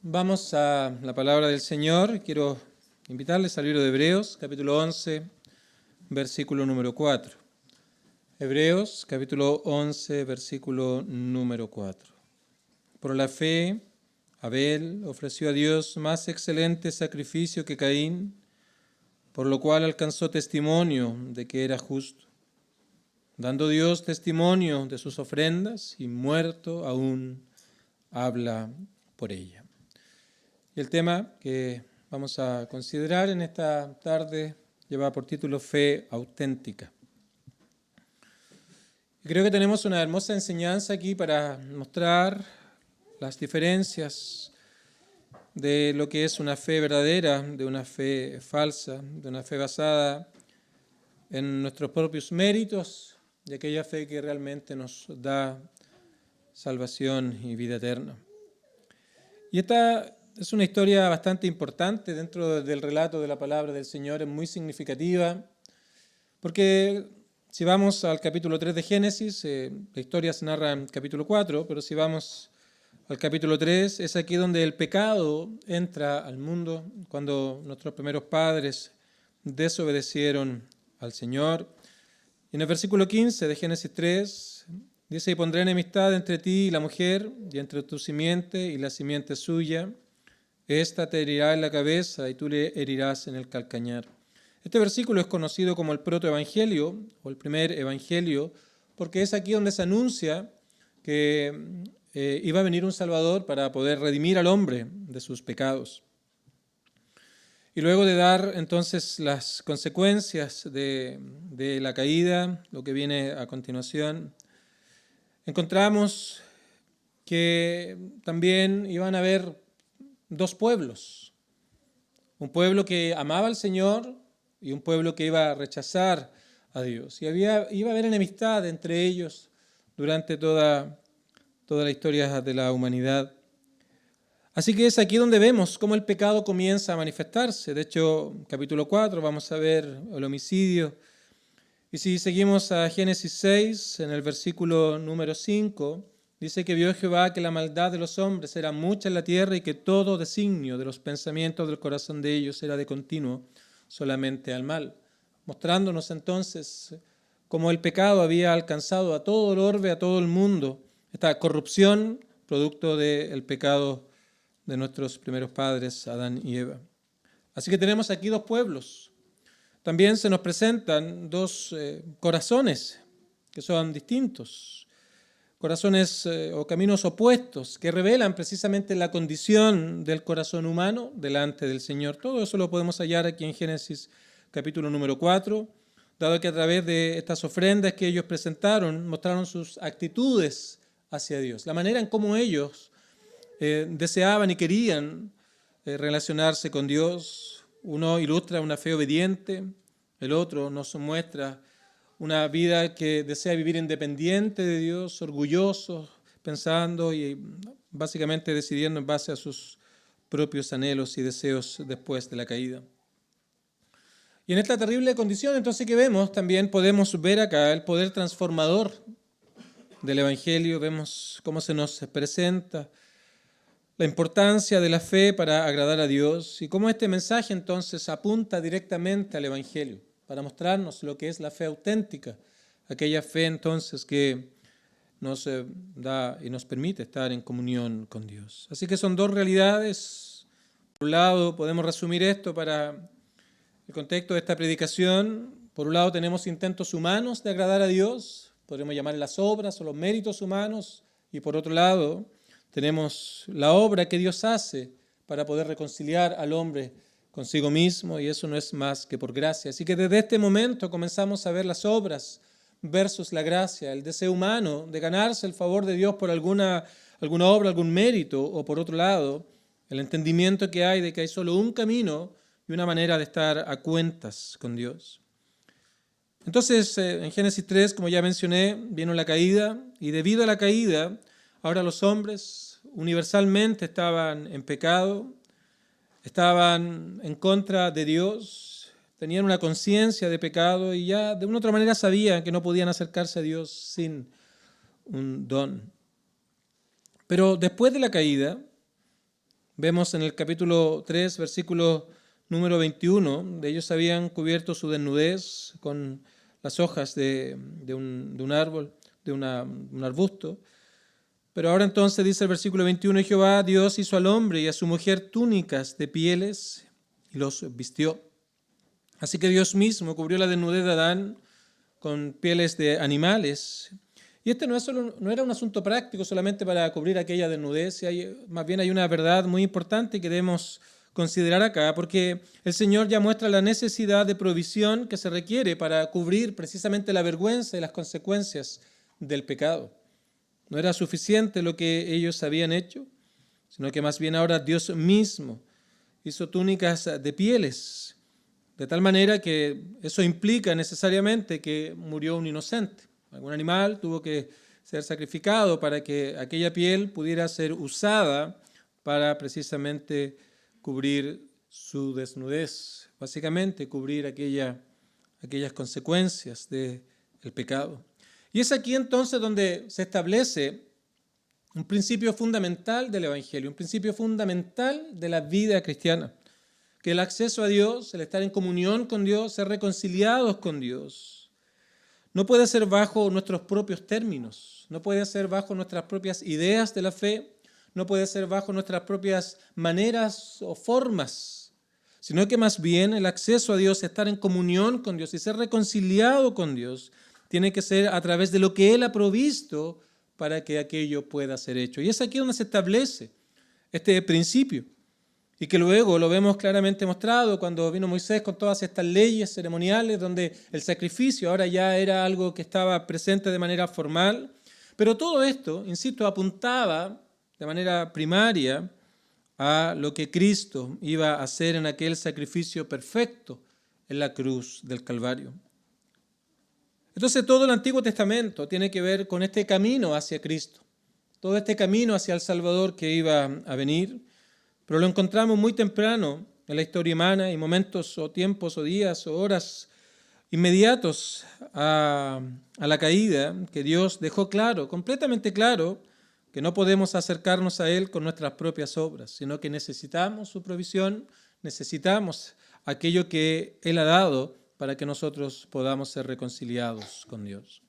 Vamos a la palabra del Señor. Quiero invitarles al libro de Hebreos, capítulo 11, versículo número 4. Hebreos, capítulo 11, versículo número 4. Por la fe, Abel ofreció a Dios más excelente sacrificio que Caín, por lo cual alcanzó testimonio de que era justo, dando Dios testimonio de sus ofrendas y muerto aún habla por ella. Y el tema que vamos a considerar en esta tarde lleva por título Fe auténtica. Y creo que tenemos una hermosa enseñanza aquí para mostrar las diferencias de lo que es una fe verdadera, de una fe falsa, de una fe basada en nuestros propios méritos, de aquella fe que realmente nos da salvación y vida eterna. Y esta es una historia bastante importante dentro del relato de la palabra del Señor, es muy significativa, porque si vamos al capítulo 3 de Génesis, la historia se narra en capítulo 4, pero si vamos al capítulo 3, es aquí donde el pecado entra al mundo, cuando nuestros primeros padres desobedecieron al Señor. Y en el versículo 15 de Génesis 3, dice: y pondré enemistad entre ti y la mujer, y entre tu simiente y la simiente suya. Esta te herirá en la cabeza y tú le herirás en el calcañar. Este versículo es conocido como el protoevangelio o el primer evangelio, porque es aquí donde se anuncia que iba a venir un Salvador para poder redimir al hombre de sus pecados. Y luego de dar entonces las consecuencias de la caída, lo que viene a continuación, encontramos que también iban a haber dos pueblos, un pueblo que amaba al Señor y un pueblo que iba a rechazar a Dios. Y iba a haber enemistad entre ellos durante toda la historia de la humanidad. Así que es aquí donde vemos cómo el pecado comienza a manifestarse. De hecho, capítulo 4 vamos a ver el homicidio. Y si seguimos a Génesis 6, en el versículo número 5, dice que vio Jehová que la maldad de los hombres era mucha en la tierra y que todo designio de los pensamientos del corazón de ellos era de continuo solamente al mal, mostrándonos entonces cómo el pecado había alcanzado a todo el orbe, a todo el mundo, esta corrupción producto del pecado de nuestros primeros padres, Adán y Eva. Así que tenemos aquí dos pueblos. También se nos presentan dos corazones que son distintos, corazones o caminos opuestos que revelan precisamente la condición del corazón humano delante del Señor. Todo eso lo podemos hallar aquí en Génesis capítulo número 4, dado que a través de estas ofrendas que ellos presentaron, mostraron sus actitudes hacia Dios, la manera en cómo ellos deseaban y querían relacionarse con Dios. Uno ilustra una fe obediente, el otro nos muestra una vida que desea vivir independiente de Dios, orgulloso, pensando y básicamente decidiendo en base a sus propios anhelos y deseos después de la caída. Y en esta terrible condición, entonces, que vemos, también podemos ver acá el poder transformador del Evangelio. Vemos cómo se nos presenta la importancia de la fe para agradar a Dios y cómo este mensaje entonces apunta directamente al Evangelio para mostrarnos lo que es la fe auténtica, aquella fe entonces que nos da y nos permite estar en comunión con Dios. Así que son dos realidades. Por un lado, podemos resumir esto para el contexto de esta predicación. Por un lado, tenemos intentos humanos de agradar a Dios, podríamos llamar las obras o los méritos humanos, y por otro lado, tenemos la obra que Dios hace para poder reconciliar al hombre consigo mismo, y eso no es más que por gracia. Así que desde este momento comenzamos a ver las obras versus la gracia, el deseo humano de ganarse el favor de Dios por alguna obra, algún mérito, o por otro lado, el entendimiento que hay de que hay solo un camino y una manera de estar a cuentas con Dios. Entonces, en Génesis 3, como ya mencioné, vino la caída, y debido a la caída, ahora los hombres universalmente estaban en pecado, estaban en contra de Dios, tenían una conciencia de pecado y ya de una u otra manera sabían que no podían acercarse a Dios sin un don. Pero después de la caída, Vemos en el capítulo 3, versículo número 21, de ellos habían cubierto su desnudez con las hojas de un árbol, un arbusto. Pero ahora entonces dice el versículo 21, y Jehová Dios hizo al hombre y a su mujer túnicas de pieles y los vistió. Así que Dios mismo cubrió la desnudez de Adán con pieles de animales. Y este no era un asunto práctico solamente para cubrir aquella desnudez, más bien hay una verdad muy importante que debemos considerar acá, porque el Señor ya muestra la necesidad de provisión que se requiere para cubrir precisamente la vergüenza y las consecuencias del pecado. No era suficiente lo que ellos habían hecho, sino que más bien ahora Dios mismo hizo túnicas de pieles, de tal manera que eso implica necesariamente que murió un inocente. Algún animal tuvo que ser sacrificado para que aquella piel pudiera ser usada para precisamente cubrir su desnudez, básicamente cubrir aquellas consecuencias del pecado. Y es aquí entonces donde se establece un principio fundamental del Evangelio, un principio fundamental de la vida cristiana, que el acceso a Dios, el estar en comunión con Dios, ser reconciliados con Dios, no puede ser bajo nuestros propios términos, no puede ser bajo nuestras propias ideas de la fe, no puede ser bajo nuestras propias maneras o formas, sino que más bien el acceso a Dios, estar en comunión con Dios y ser reconciliado con Dios, tiene que ser a través de lo que Él ha provisto para que aquello pueda ser hecho. Y es aquí donde se establece este principio. Y que luego lo vemos claramente mostrado cuando vino Moisés con todas estas leyes ceremoniales, donde el sacrificio ahora ya era algo que estaba presente de manera formal. Pero todo esto, insisto, apuntaba de manera primaria a lo que Cristo iba a hacer en aquel sacrificio perfecto en la cruz del Calvario. Entonces todo el Antiguo Testamento tiene que ver con este camino hacia Cristo, todo este camino hacia el Salvador que iba a venir. Pero lo encontramos muy temprano en la historia humana y momentos o tiempos o días o horas inmediatos a la caída, que Dios dejó claro, completamente claro, que no podemos acercarnos a Él con nuestras propias obras, sino que necesitamos su provisión, necesitamos aquello que Él ha dado para que nosotros podamos ser reconciliados con Dios.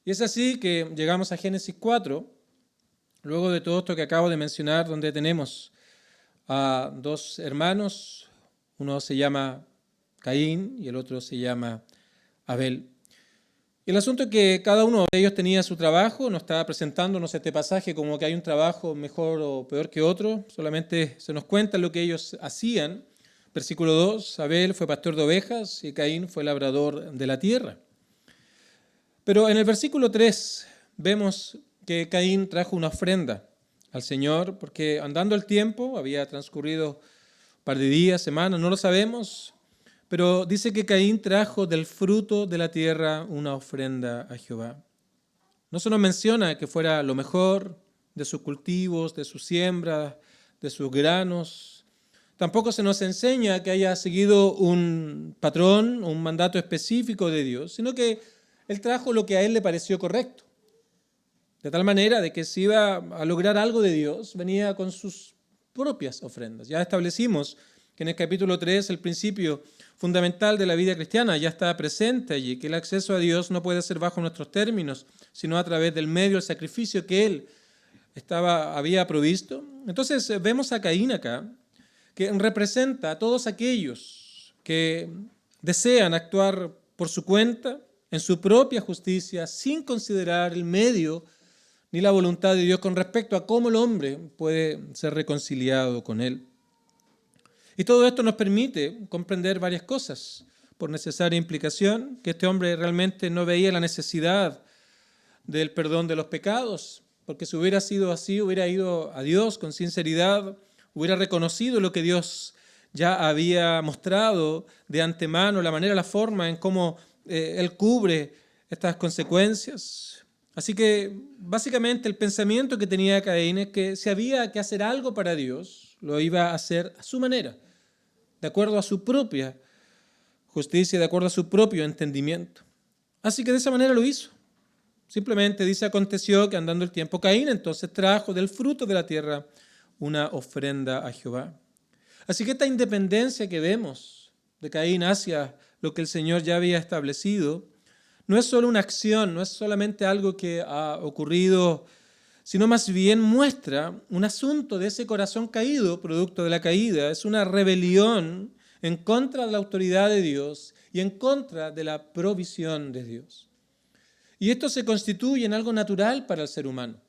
Y es así que llegamos a Génesis 4, luego de todo esto que acabo de mencionar, donde tenemos a dos hermanos, uno se llama Caín y el otro se llama Abel. Y el asunto es que cada uno de ellos tenía su trabajo, no está presentándonos este pasaje como que hay un trabajo mejor o peor que otro, solamente se nos cuenta lo que ellos hacían. Versículo 2, Abel fue pastor de ovejas y Caín fue labrador de la tierra. Pero en el versículo 3 vemos que Caín trajo una ofrenda al Señor, porque andando el tiempo, había transcurrido un par de días, semanas, no lo sabemos, pero dice que Caín trajo del fruto de la tierra una ofrenda a Jehová. No se nos menciona que fuera lo mejor de sus cultivos, de su siembra, de sus granos. Tampoco se nos enseña que haya seguido un patrón, un mandato específico de Dios, sino que él trajo lo que a él le pareció correcto. De tal manera de que si iba a lograr algo de Dios, venía con sus propias ofrendas. Ya establecimos que en el capítulo 3 el principio fundamental de la vida cristiana ya está presente allí, que el acceso a Dios no puede ser bajo nuestros términos, sino a través del medio del sacrificio que Él había provisto. Entonces vemos a Caín acá, que representa a todos aquellos que desean actuar por su cuenta, en su propia justicia, sin considerar el medio ni la voluntad de Dios con respecto a cómo el hombre puede ser reconciliado con Él. Y todo esto nos permite comprender varias cosas, por necesaria implicación, que este hombre realmente no veía la necesidad del perdón de los pecados, porque si hubiera sido así, hubiera ido a Dios con sinceridad, hubiera reconocido lo que Dios ya había mostrado de antemano, la manera, la forma en cómo Él cubre estas consecuencias. Así que básicamente el pensamiento que tenía Caín es que si había que hacer algo para Dios, lo iba a hacer a su manera, de acuerdo a su propia justicia, de acuerdo a su propio entendimiento. Así que de esa manera lo hizo. Simplemente dice, aconteció que andando el tiempo, Caín entonces trajo del fruto de la tierra una ofrenda a Jehová. Así que esta independencia que vemos de Caín hacia lo que el Señor ya había establecido, no es solo una acción, no es solamente algo que ha ocurrido, sino más bien muestra un asunto de ese corazón caído, producto de la caída. Es una rebelión en contra de la autoridad de Dios y en contra de la provisión de Dios. Y esto se constituye en algo natural para el ser humano.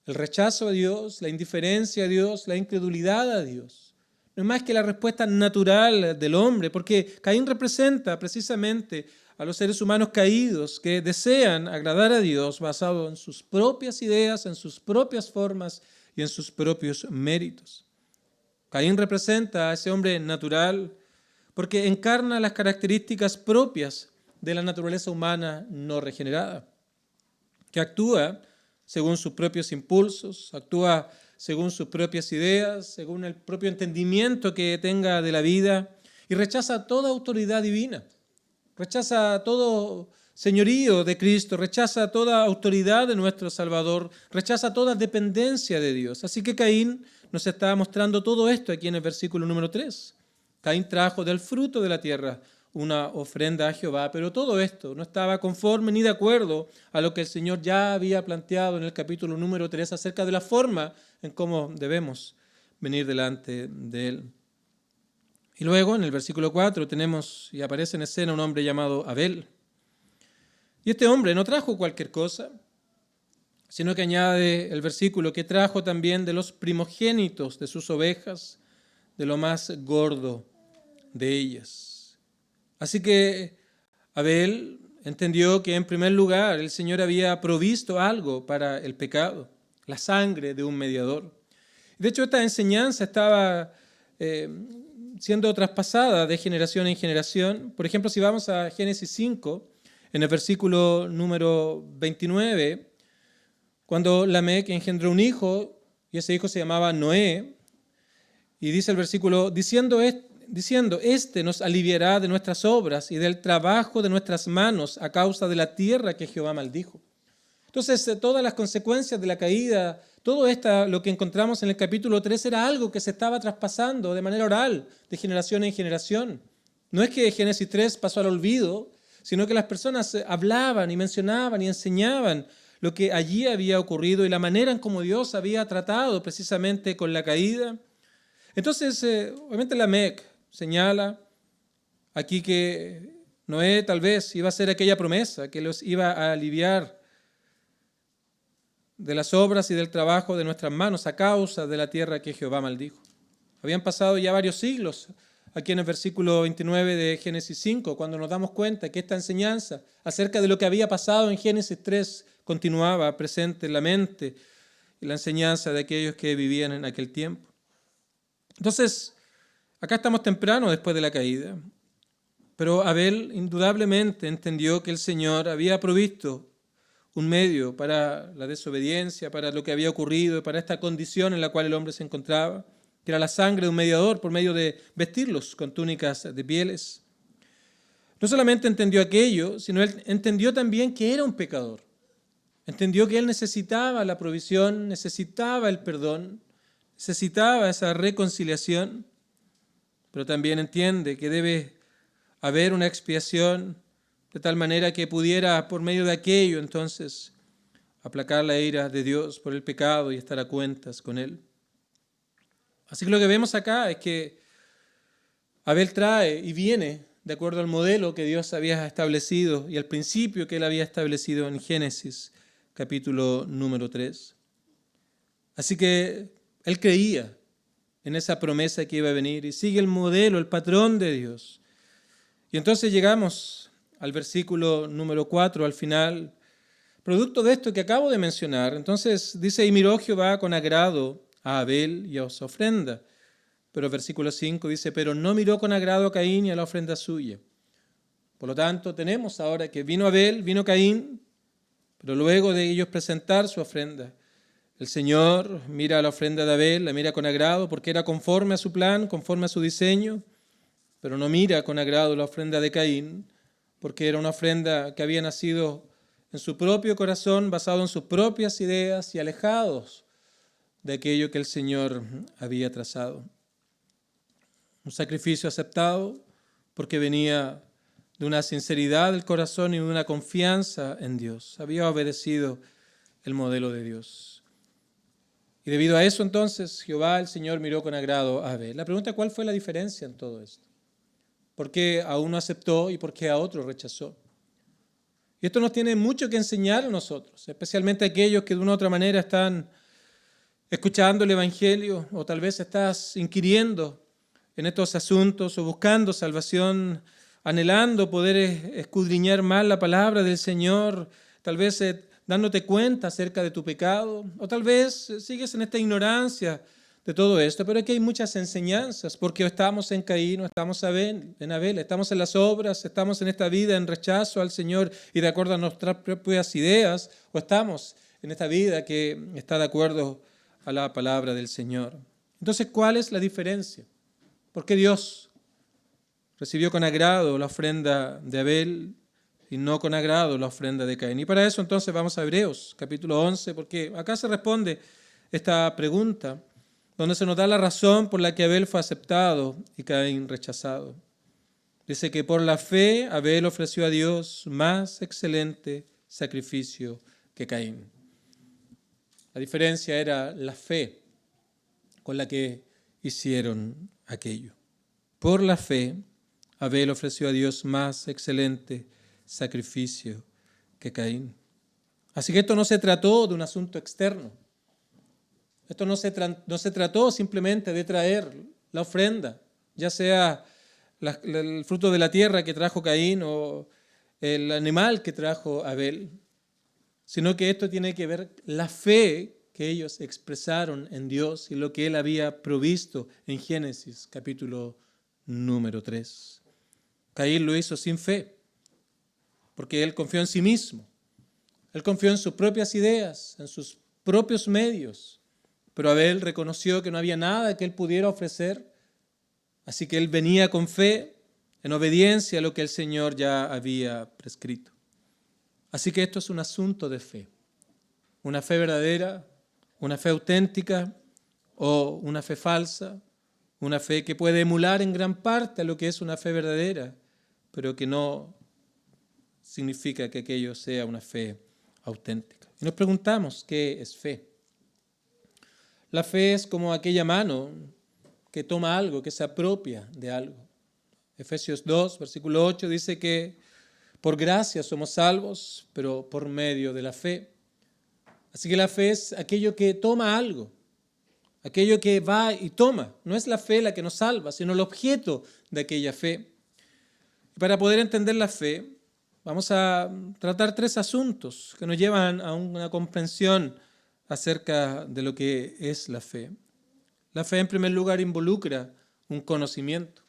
El rechazo a Dios, la indiferencia a Dios, la incredulidad a Dios. No es más que la respuesta natural del hombre, porque Caín representa precisamente a los seres humanos caídos que desean agradar a Dios basado en sus propias ideas, en sus propias formas y en sus propios méritos. Caín representa a ese hombre natural porque encarna las características propias de la naturaleza humana no regenerada, que actúa según sus propios impulsos, actúa según sus propias ideas, según el propio entendimiento que tenga de la vida y rechaza toda autoridad divina. Rechaza todo señorío de Cristo, rechaza toda autoridad de nuestro Salvador, rechaza toda dependencia de Dios. Así que Caín nos está mostrando todo esto aquí en el versículo número 3. Caín trajo del fruto de la tierra una ofrenda a Jehová, pero todo esto no estaba conforme ni de acuerdo a lo que el Señor ya había planteado en el capítulo número 3 acerca de la forma en cómo debemos venir delante de Él. Y luego en el versículo 4 tenemos y aparece en escena un hombre llamado Abel. Y este hombre no trajo cualquier cosa, sino que añade el versículo que trajo también de los primogénitos de sus ovejas, de lo más gordo de ellas. Así que Abel entendió que en primer lugar el Señor había provisto algo para el pecado, la sangre de un mediador. De hecho, esta enseñanza estaba siendo traspasada de generación en generación. Por ejemplo, si vamos a Génesis 5, en el versículo número 29, cuando Lamec engendró un hijo, y ese hijo se llamaba Noé, y dice el versículo, diciendo, este nos aliviará de nuestras obras y del trabajo de nuestras manos a causa de la tierra que Jehová maldijo. Entonces, todas las consecuencias de la caída, todo esto, lo que encontramos en el capítulo 3, era algo que se estaba traspasando de manera oral, de generación en generación. No es que Génesis 3 pasó al olvido, sino que las personas hablaban y mencionaban y enseñaban lo que allí había ocurrido y la manera en cómo Dios había tratado precisamente con la caída. Entonces, obviamente Lamec señala aquí que Noé tal vez iba a hacer aquella promesa que los iba a aliviar de las obras y del trabajo de nuestras manos a causa de la tierra que Jehová maldijo. Habían pasado ya varios siglos aquí en el versículo 29 de Génesis 5, cuando nos damos cuenta que esta enseñanza acerca de lo que había pasado en Génesis 3 continuaba presente en la mente y la enseñanza de aquellos que vivían en aquel tiempo. Entonces, acá estamos temprano después de la caída, pero Abel indudablemente entendió que el Señor había provisto un medio para la desobediencia, para lo que había ocurrido, para esta condición en la cual el hombre se encontraba, que era la sangre de un mediador por medio de vestirlos con túnicas de pieles. No solamente entendió aquello, sino él entendió también que era un pecador. Entendió que él necesitaba la provisión, necesitaba el perdón, necesitaba esa reconciliación, pero también entiende que debe haber una expiación de tal manera que pudiera, por medio de aquello, entonces, aplacar la ira de Dios por el pecado y estar a cuentas con Él. Así que lo que vemos acá es que Abel trae y viene de acuerdo al modelo que Dios había establecido y al principio que Él había establecido en Génesis, capítulo número 3. Así que Él creía en esa promesa que iba a venir y sigue el modelo, el patrón de Dios. Y entonces llegamos al versículo número 4, al final, producto de esto que acabo de mencionar. Entonces dice, y miró Jehová con agrado a Abel y a su ofrenda. Pero el versículo 5 dice, pero no miró con agrado a Caín y a la ofrenda suya. Por lo tanto, tenemos ahora que vino Abel, vino Caín, pero luego de ellos presentar su ofrenda, el Señor mira a la ofrenda de Abel, la mira con agrado porque era conforme a su plan, conforme a su diseño, pero no mira con agrado la ofrenda de Caín, porque era una ofrenda que había nacido en su propio corazón, basado en sus propias ideas y alejados de aquello que el Señor había trazado. Un sacrificio aceptado porque venía de una sinceridad del corazón y de una confianza en Dios. Había obedecido el modelo de Dios. Y debido a eso entonces Jehová, el Señor, miró con agrado a Abel. La pregunta es: ¿cuál fue la diferencia en todo esto? ¿Por qué a uno aceptó y por qué a otro rechazó? Y esto nos tiene mucho que enseñar a nosotros, especialmente a aquellos que de una u otra manera están escuchando el Evangelio, o tal vez estás inquiriendo en estos asuntos o buscando salvación, anhelando poder escudriñar más la palabra del Señor, tal vez dándote cuenta acerca de tu pecado, o tal vez sigues en esta ignorancia de todo esto, pero aquí hay muchas enseñanzas, porque estamos en Caín, o estamos en Abel, estamos en las obras, estamos en esta vida en rechazo al Señor y de acuerdo a nuestras propias ideas, o estamos en esta vida que está de acuerdo a la palabra del Señor. Entonces, ¿cuál es la diferencia? ¿Por qué Dios recibió con agrado la ofrenda de Abel y no con agrado la ofrenda de Caín? Y para eso entonces vamos a Hebreos, capítulo 11, porque acá se responde esta pregunta, donde se nos da la razón por la que Abel fue aceptado y Caín rechazado. Dice que por la fe Abel ofreció a Dios más excelente sacrificio que Caín. La diferencia era la fe con la que hicieron aquello. Por la fe, Abel ofreció a Dios más excelente sacrificio que Caín. Así que esto no se trató de un asunto externo. Esto no se trató simplemente de traer la ofrenda, ya sea el fruto de la tierra que trajo Caín o el animal que trajo Abel, sino que esto tiene que ver la fe que ellos expresaron en Dios y lo que Él había provisto en Génesis, capítulo número 3. Caín lo hizo sin fe, porque él confió en sí mismo. Él confió en sus propias ideas, en sus propios medios. Pero Abel reconoció que no había nada que él pudiera ofrecer, así que él venía con fe, en obediencia a lo que el Señor ya había prescrito. Así que esto es un asunto de fe. Una fe verdadera, una fe auténtica o una fe falsa, una fe que puede emular en gran parte a lo que es una fe verdadera, pero que no significa que aquello sea una fe auténtica. Y nos preguntamos, ¿qué es fe? La fe es como aquella mano que toma algo, que se apropia de algo. Efesios 2, versículo 8 dice que por gracia somos salvos, pero por medio de la fe. Así que la fe es aquello que toma algo, aquello que va y toma. No es la fe la que nos salva, sino el objeto de aquella fe. Y para poder entender la fe, vamos a tratar 3 asuntos que nos llevan a una comprensión acerca de lo que es la fe. La fe, en primer lugar, involucra un conocimiento.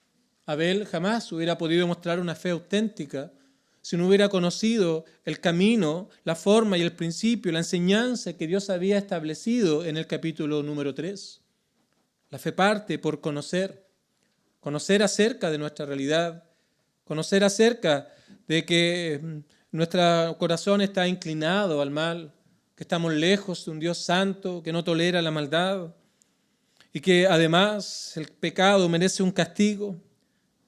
Abel jamás hubiera podido mostrar una fe auténtica si no hubiera conocido el camino, la forma y el principio, la enseñanza que Dios había establecido en el capítulo número 3. La fe parte por conocer acerca de nuestra realidad, conocer acerca de que nuestro corazón está inclinado al mal, que estamos lejos de un Dios santo, que no tolera la maldad y que además el pecado merece un castigo.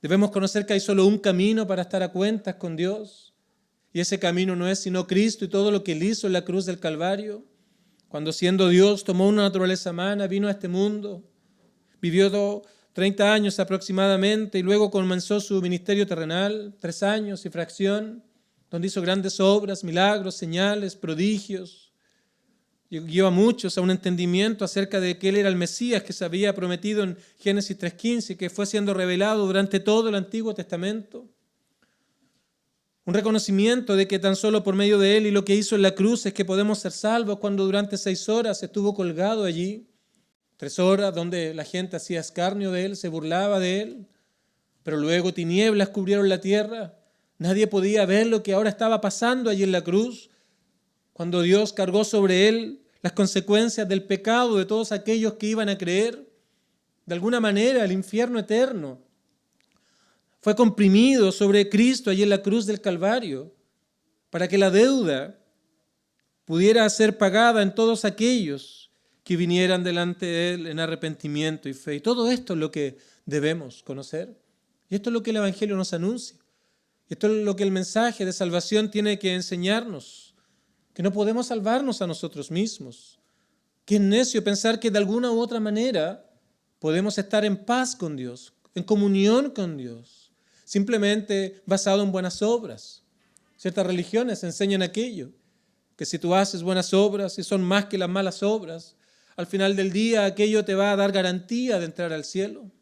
Debemos conocer que hay solo un camino para estar a cuentas con Dios y ese camino no es sino Cristo y todo lo que Él hizo en la cruz del Calvario. Cuando siendo Dios tomó una naturaleza humana, vino a este mundo, vivió 30 años aproximadamente y luego comenzó su ministerio terrenal, 3 años y fracción, donde hizo grandes obras, milagros, señales, prodigios. Guió a muchos a un entendimiento acerca de que Él era el Mesías que se había prometido en Génesis 3:15 y que fue siendo revelado durante todo el Antiguo Testamento. Un reconocimiento de que tan solo por medio de Él y lo que hizo en la cruz es que podemos ser salvos, cuando durante 6 horas estuvo colgado allí. 3 horas donde la gente hacía escarnio de Él, se burlaba de Él, pero luego tinieblas cubrieron la tierra. Nadie podía ver lo que ahora estaba pasando allí en la cruz, cuando Dios cargó sobre Él las consecuencias del pecado de todos aquellos que iban a creer. De alguna manera el infierno eterno fue comprimido sobre Cristo allí en la cruz del Calvario para que la deuda pudiera ser pagada en todos aquellos que vinieran delante de Él en arrepentimiento y fe. Y todo esto es lo que debemos conocer. Y esto es lo que el Evangelio nos anuncia. Y esto es lo que el mensaje de salvación tiene que enseñarnos. Que no podemos salvarnos a nosotros mismos. Que es necio pensar que de alguna u otra manera podemos estar en paz con Dios, en comunión con Dios, simplemente basado en buenas obras. Ciertas religiones enseñan aquello, que si tú haces buenas obras y son más que las malas obras, al final del día aquello te va a dar garantía de entrar al cielo.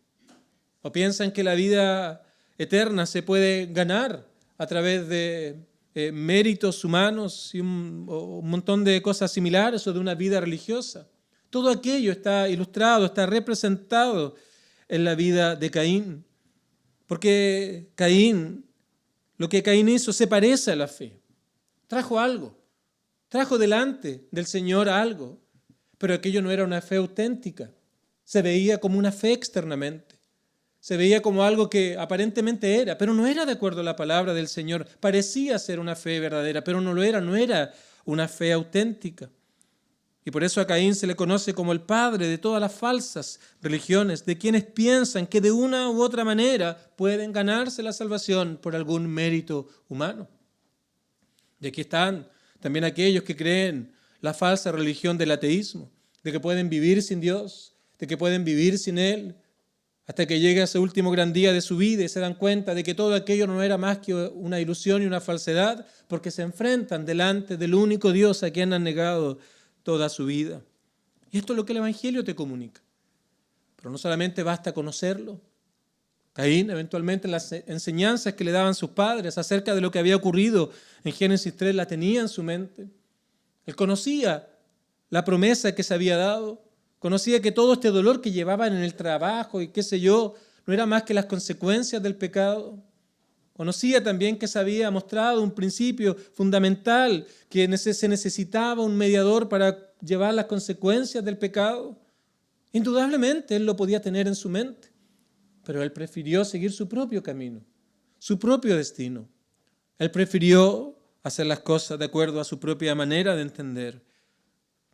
O piensan que la vida eterna se puede ganar a través de méritos humanos y un montón de cosas similares o de una vida religiosa. Todo aquello está ilustrado, está representado en la vida de Caín. Porque lo que Caín hizo se parece a la fe. Trajo algo, trajo delante del Señor algo, pero aquello no era una fe auténtica. Se veía como una fe externamente. Se veía como algo que aparentemente era, pero no era de acuerdo a la palabra del Señor. Parecía ser una fe verdadera, pero no lo era, no era una fe auténtica. Y por eso a Caín se le conoce como el padre de todas las falsas religiones, de quienes piensan que de una u otra manera pueden ganarse la salvación por algún mérito humano. Y aquí están también aquellos que creen la falsa religión del ateísmo, de que pueden vivir sin Dios, de que pueden vivir sin Él, hasta que llega ese último gran día de su vida y se dan cuenta de que todo aquello no era más que una ilusión y una falsedad, porque se enfrentan delante del único Dios a quien han negado toda su vida. Y esto es lo que el Evangelio te comunica. Pero no solamente basta conocerlo. Caín, eventualmente, las enseñanzas que le daban sus padres acerca de lo que había ocurrido en Génesis 3 la tenía en su mente. Él conocía la promesa que se había dado. Conocía que todo este dolor que llevaban en el trabajo y qué sé yo, no era más que las consecuencias del pecado. Conocía también que se había mostrado un principio fundamental, que se necesitaba un mediador para llevar las consecuencias del pecado. Indudablemente él lo podía tener en su mente, pero él prefirió seguir su propio camino, su propio destino. Él prefirió hacer las cosas de acuerdo a su propia manera de entender.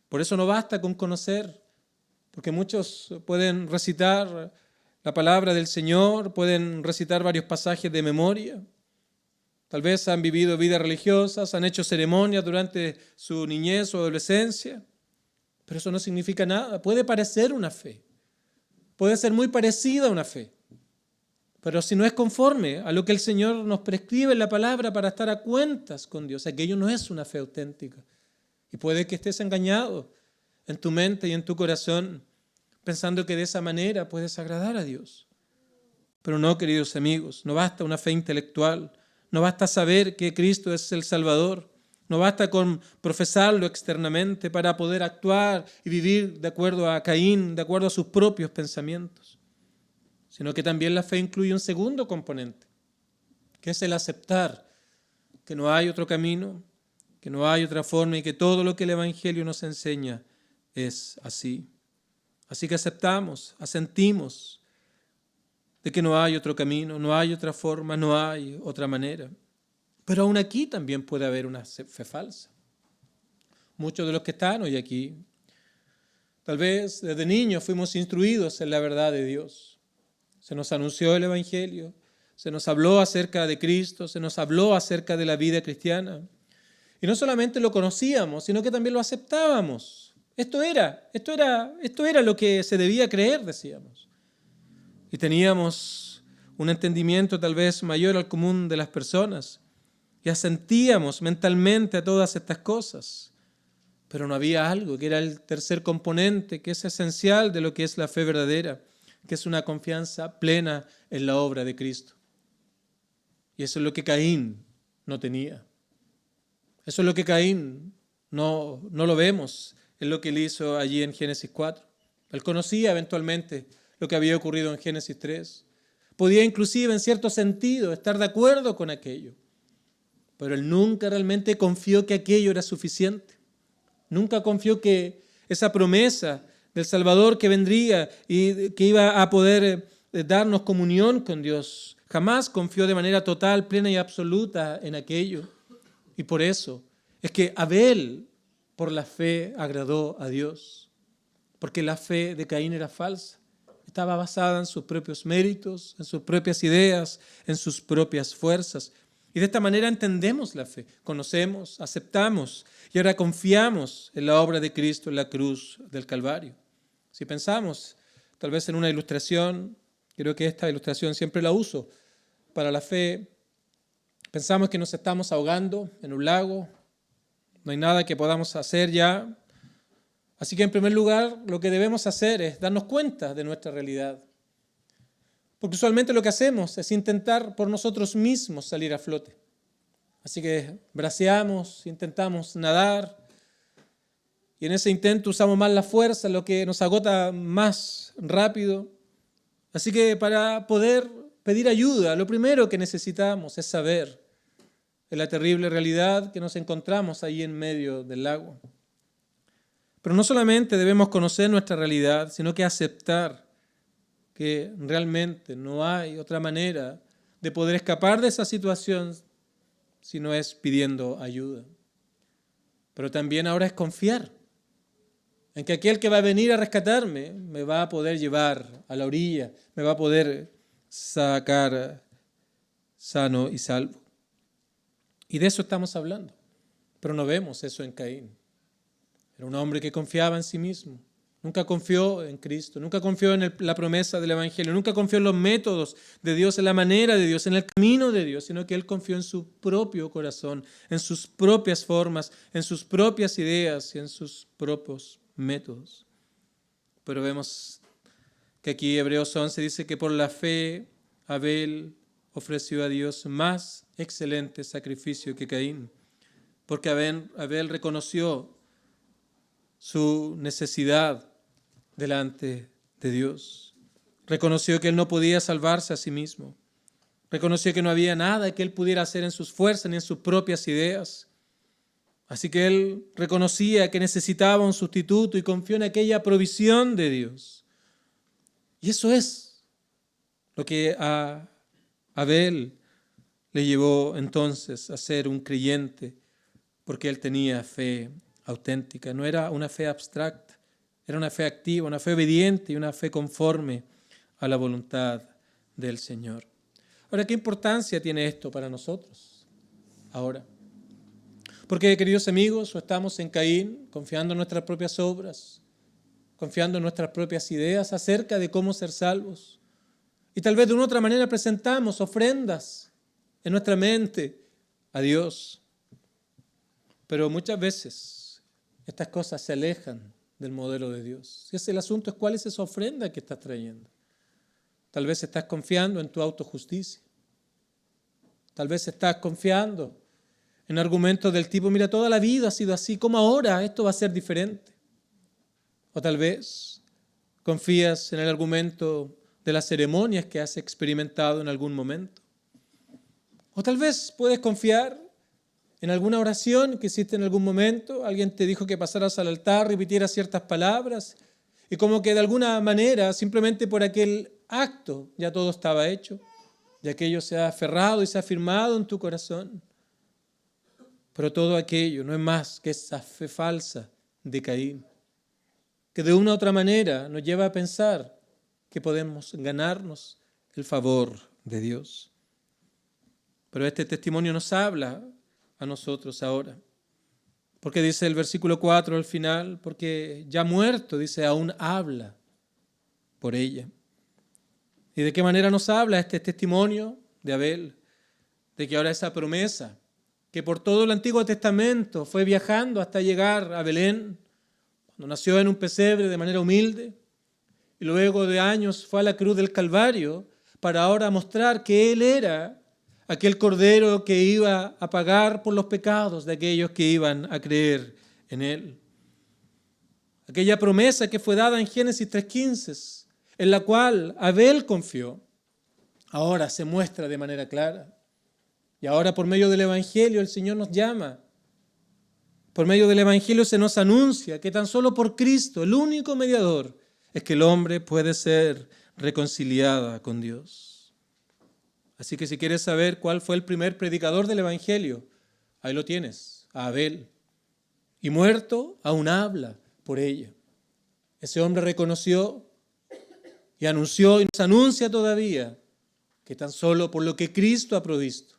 Por eso no basta con conocer. Porque muchos pueden recitar la palabra del Señor, pueden recitar varios pasajes de memoria. Tal vez han vivido vidas religiosas, han hecho ceremonias durante su niñez o adolescencia, pero eso no significa nada. Puede parecer una fe, puede ser muy parecida a una fe, pero si no es conforme a lo que el Señor nos prescribe en la palabra para estar a cuentas con Dios, aquello no es una fe auténtica. Y puede que estés engañado en tu mente y en tu corazón, pensando que de esa manera puedes agradar a Dios. Pero no, queridos amigos, no basta una fe intelectual, no basta saber que Cristo es el Salvador, no basta con profesarlo externamente para poder actuar y vivir de acuerdo a Caín, de acuerdo a sus propios pensamientos, sino que también la fe incluye un segundo componente, que es el aceptar que no hay otro camino, que no hay otra forma y que todo lo que el Evangelio nos enseña es así. Así que aceptamos, asentimos de que no hay otro camino, no hay otra forma, no hay otra manera. Pero aún aquí también puede haber una fe falsa. Muchos de los que están hoy aquí, tal vez desde niños fuimos instruidos en la verdad de Dios. Se nos anunció el Evangelio, se nos habló acerca de Cristo, se nos habló acerca de la vida cristiana. Y no solamente lo conocíamos, sino que también lo aceptábamos. Esto era lo que se debía creer, decíamos. Y teníamos un entendimiento tal vez mayor al común de las personas. Y asentíamos mentalmente a todas estas cosas. Pero no había algo que era el tercer componente, que es esencial de lo que es la fe verdadera, que es una confianza plena en la obra de Cristo. Y eso es lo que Caín no tenía. Eso es lo que Caín no lo vemos en lo que él hizo allí en Génesis 4. Él conocía eventualmente lo que había ocurrido en Génesis 3. Podía inclusive en cierto sentido estar de acuerdo con aquello. Pero él nunca realmente confió que aquello era suficiente. Nunca confió que esa promesa del Salvador que vendría y que iba a poder darnos comunión con Dios, jamás confió de manera total, plena y absoluta en aquello. Y por eso es que Abel, por la fe, agradó a Dios. porque la fe de Caín era falsa. Estaba basada en sus propios méritos, en sus propias ideas, en sus propias fuerzas. Y de esta manera entendemos la fe, conocemos, aceptamos y ahora confiamos en la obra de Cristo en la cruz del Calvario. Si pensamos tal vez en una ilustración, creo que esta ilustración siempre la uso para la fe. Pensamos que nos estamos ahogando en un lago, no hay nada que podamos hacer ya. Así que en primer lugar lo que debemos hacer es darnos cuenta de nuestra realidad. Porque usualmente lo que hacemos es intentar por nosotros mismos salir a flote. Así que braceamos, intentamos nadar y en ese intento usamos más la fuerza, lo que nos agota más rápido. Así que para poder pedir ayuda, lo primero que necesitamos es saber de la terrible realidad que nos encontramos ahí en medio del lago. Pero no solamente debemos conocer nuestra realidad, sino que aceptar que realmente no hay otra manera de poder escapar de esa situación si no es pidiendo ayuda. Pero también ahora es confiar en que aquel que va a venir a rescatarme me va a poder llevar a la orilla, me va a poder sacar sano y salvo. Y de eso estamos hablando, pero no vemos eso en Caín. Era un hombre que confiaba en sí mismo. Nunca confió en Cristo, nunca confió en la promesa del Evangelio, nunca confió en los métodos de Dios, en la manera de Dios, en el camino de Dios, sino que él confió en su propio corazón, en sus propias formas, en sus propias ideas y en sus propios métodos. Pero vemos que aquí Hebreos 11 dice que por la fe Abel ofreció a Dios más excelente sacrificio que Caín, porque Abel reconoció su necesidad delante de Dios. Reconoció que él no podía salvarse a sí mismo. Reconoció que no había nada que él pudiera hacer en sus fuerzas ni en sus propias ideas. Así que él reconocía que necesitaba un sustituto y confió en aquella provisión de Dios. Y eso es lo que a Abel le llevó entonces a ser un creyente, porque él tenía fe auténtica. No era una fe abstracta, era una fe activa, una fe obediente y una fe conforme a la voluntad del Señor. Ahora, ¿qué importancia tiene esto para nosotros ahora? Porque, queridos amigos, o estamos en Caín, confiando en nuestras propias obras, confiando en nuestras propias ideas acerca de cómo ser salvos. Y tal vez de una otra manera presentamos ofrendas en nuestra mente a Dios. Pero muchas veces estas cosas se alejan del modelo de Dios. Y el asunto es cuál es esa ofrenda que estás trayendo. Tal vez estás confiando en tu autojusticia. Tal vez estás confiando en argumentos del tipo, mira, toda la vida ha sido así, ¿cómo ahora esto va a ser diferente? O tal vez confías en el argumento de las ceremonias que has experimentado en algún momento. O tal vez puedes confiar en alguna oración que hiciste en algún momento, alguien te dijo que pasaras al altar, repitieras ciertas palabras, y como que de alguna manera, simplemente por aquel acto, ya todo estaba hecho, y aquello se ha aferrado y se ha afirmado en tu corazón. Pero todo aquello no es más que esa fe falsa de Caín, que de una u otra manera nos lleva a pensar que podemos ganarnos el favor de Dios. Pero este testimonio nos habla a nosotros ahora. Porque dice el versículo 4 al final, porque ya muerto, dice, aún habla por ella. ¿Y de qué manera nos habla este testimonio de Abel? De que ahora esa promesa, que por todo el Antiguo Testamento fue viajando hasta llegar a Belén, cuando nació en un pesebre de manera humilde, y luego de años fue a la cruz del Calvario, para ahora mostrar que Él era aquel Cordero que iba a pagar por los pecados de aquellos que iban a creer en Él. Aquella promesa que fue dada en Génesis 3:15, en la cual Abel confió, ahora se muestra de manera clara. Y ahora por medio del Evangelio el Señor nos llama. Por medio del Evangelio se nos anuncia que tan solo por Cristo, el único mediador, es que el hombre puede ser reconciliada con Dios. Así que si quieres saber cuál fue el primer predicador del Evangelio, ahí lo tienes, a Abel. Y muerto, aún habla por ella. Ese hombre reconoció y anunció y nos anuncia todavía que tan solo por lo que Cristo ha provisto,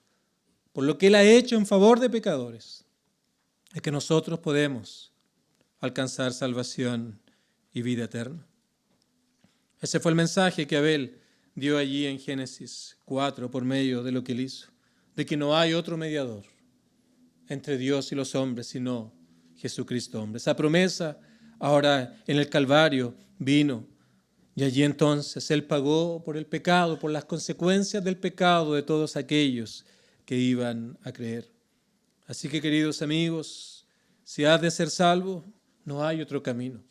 por lo que Él ha hecho en favor de pecadores, es que nosotros podemos alcanzar salvación y vida eterna. Ese fue el mensaje que Abel dio allí en Génesis 4 por medio de lo que Él hizo, de que no hay otro mediador entre Dios y los hombres, sino Jesucristo hombre. Esa promesa ahora en el Calvario vino y allí entonces Él pagó por el pecado, por las consecuencias del pecado de todos aquellos que iban a creer. Así que, queridos amigos, si has de ser salvo, no hay otro camino.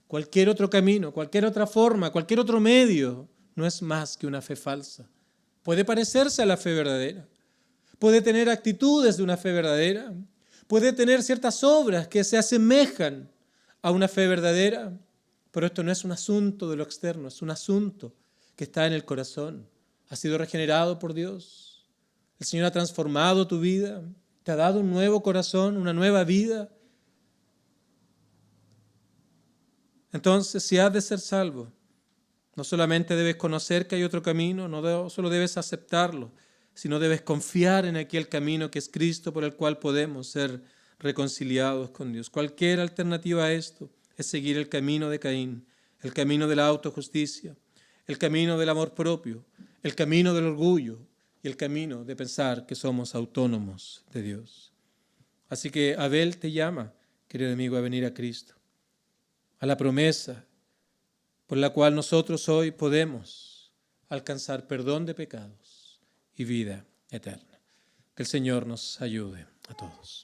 Cualquier otro camino, cualquier otra forma, cualquier otro medio no es más que una fe falsa. Puede parecerse a la fe verdadera, puede tener actitudes de una fe verdadera, puede tener ciertas obras que se asemejan a una fe verdadera, pero esto no es un asunto de lo externo, es un asunto que está en el corazón. Has sido regenerado por Dios. El Señor ha transformado tu vida, te ha dado un nuevo corazón, una nueva vida. Entonces, si has de ser salvo, no solamente debes conocer que hay otro camino, no solo debes aceptarlo, sino debes confiar en aquel camino que es Cristo, por el cual podemos ser reconciliados con Dios. Cualquier alternativa a esto es seguir el camino de Caín, el camino de la autojusticia, el camino del amor propio, el camino del orgullo y el camino de pensar que somos autónomos de Dios. Así que Abel te llama, querido amigo, a venir a Cristo, a la promesa por la cual nosotros hoy podemos alcanzar perdón de pecados y vida eterna. Que el Señor nos ayude a todos.